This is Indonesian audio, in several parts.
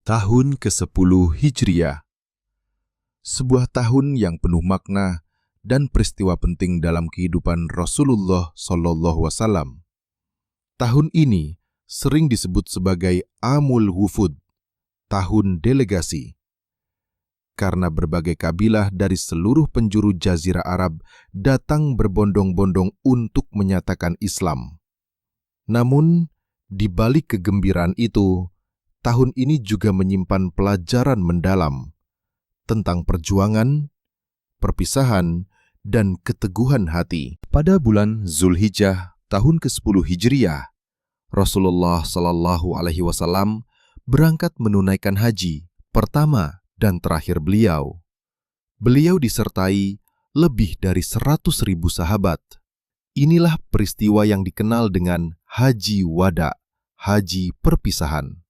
Tahun ke-10 Hijriah, sebuah tahun yang penuh makna dan peristiwa penting dalam kehidupan Rasulullah SAW. Tahun ini sering disebut sebagai Amul Wufud, tahun delegasi, karena berbagai kabilah dari seluruh penjuru Jazirah Arab datang berbondong-bondong untuk menyatakan Islam. Namun, di balik kegembiraan itu, tahun ini juga menyimpan pelajaran mendalam tentang perjuangan, perpisahan, dan keteguhan hati. Pada bulan Zulhijjah tahun ke-10 Hijriah, Rasulullah SAW berangkat menunaikan haji pertama dan terakhir beliau. Beliau disertai lebih dari 100.000 sahabat. Inilah peristiwa yang dikenal dengan Haji Wada, haji perpisahan.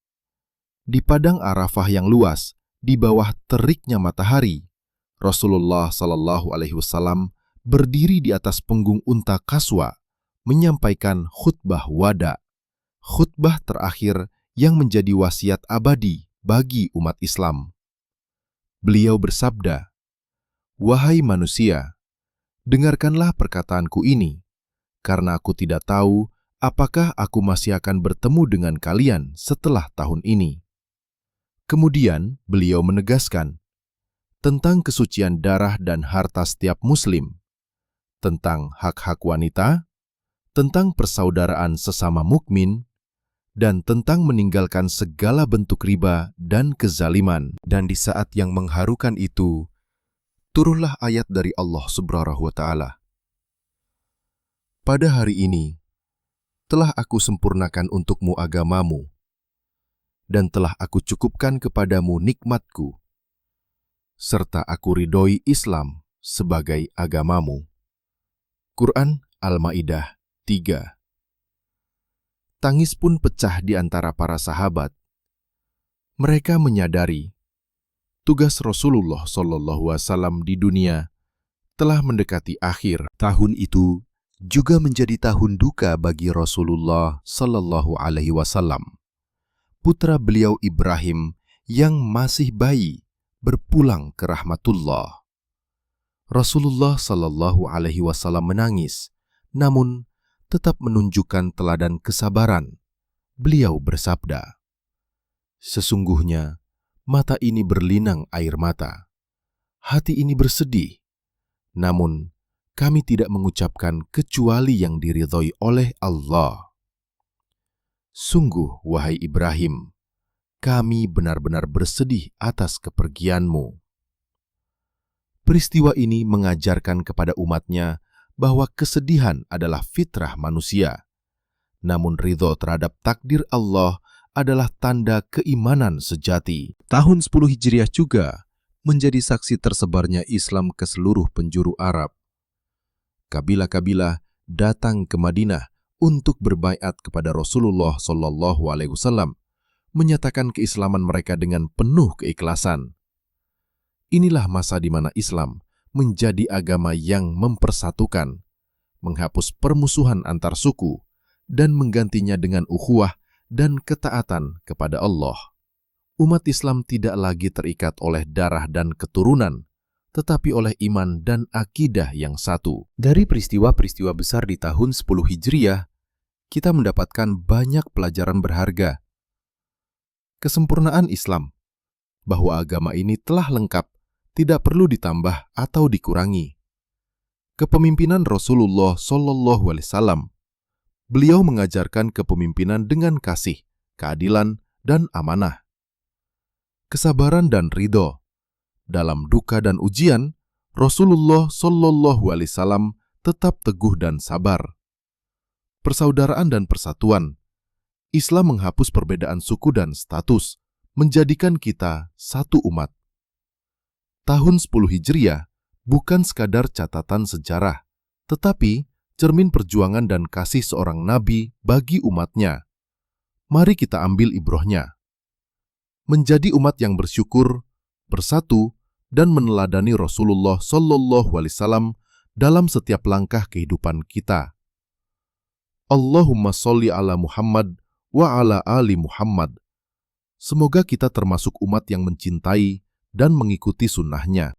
Di padang Arafah yang luas, di bawah teriknya matahari, Rasulullah SAW berdiri di atas punggung unta Qaswa, menyampaikan khutbah wada, khutbah terakhir yang menjadi wasiat abadi bagi umat Islam. Beliau bersabda, "Wahai manusia, dengarkanlah perkataanku ini, karena aku tidak tahu apakah aku masih akan bertemu dengan kalian setelah tahun ini." Kemudian beliau menegaskan tentang kesucian darah dan harta setiap muslim, tentang hak-hak wanita, tentang persaudaraan sesama mukmin, dan tentang meninggalkan segala bentuk riba dan kezaliman. Dan di saat yang mengharukan itu, turunlah ayat dari Allah Subhanahu wa Ta'ala. "Pada hari ini, telah aku sempurnakan untukmu agamamu, dan telah aku cukupkan kepadamu nikmatku, serta aku ridhoi Islam sebagai agamamu." Quran Al-Maidah 3. Tangis pun pecah di antara para sahabat. Mereka menyadari tugas Rasulullah SAW di dunia telah mendekati akhir. Tahun itu juga menjadi tahun duka bagi Rasulullah SAW. Putra beliau Ibrahim yang masih bayi berpulang ke rahmatullah. Rasulullah SAW menangis, namun tetap menunjukkan teladan kesabaran. Beliau bersabda, "Sesungguhnya mata ini berlinang air mata, hati ini bersedih, namun kami tidak mengucapkan kecuali yang diridhoi oleh Allah. Sungguh, wahai Ibrahim, kami benar-benar bersedih atas kepergianmu." Peristiwa ini mengajarkan kepada umatnya bahwa kesedihan adalah fitrah manusia. Namun ridho terhadap takdir Allah adalah tanda keimanan sejati. Tahun 10 Hijriah juga menjadi saksi tersebarnya Islam ke seluruh penjuru Arab. Kabilah-kabilah datang ke Madinah untuk berbaiat kepada Rasulullah SAW, menyatakan keislaman mereka dengan penuh keikhlasan. Inilah masa di mana Islam menjadi agama yang mempersatukan, menghapus permusuhan antar suku, dan menggantinya dengan ukhuwah dan ketaatan kepada Allah. Umat Islam tidak lagi terikat oleh darah dan keturunan, tetapi oleh iman dan akidah yang satu. Dari peristiwa-peristiwa besar di tahun 10 Hijriah, kita mendapatkan banyak pelajaran berharga. Kesempurnaan Islam, bahwa agama ini telah lengkap, tidak perlu ditambah atau dikurangi. Kepemimpinan Rasulullah SAW, beliau mengajarkan kepemimpinan dengan kasih, keadilan, dan amanah. Kesabaran dan ridho. Dalam duka dan ujian, Rasulullah SAW tetap teguh dan sabar. Persaudaraan dan persatuan. Islam menghapus perbedaan suku dan status, menjadikan kita satu umat. Tahun 10 Hijriah bukan sekadar catatan sejarah, tetapi cermin perjuangan dan kasih seorang nabi bagi umatnya. Mari kita ambil ibrohnya. Menjadi umat yang bersyukur, bersatu, dan meneladani Rasulullah SAW dalam setiap langkah kehidupan kita. Allahumma sholli ala Muhammad wa ala ali Muhammad. Semoga kita termasuk umat yang mencintai dan mengikuti sunnah-Nya.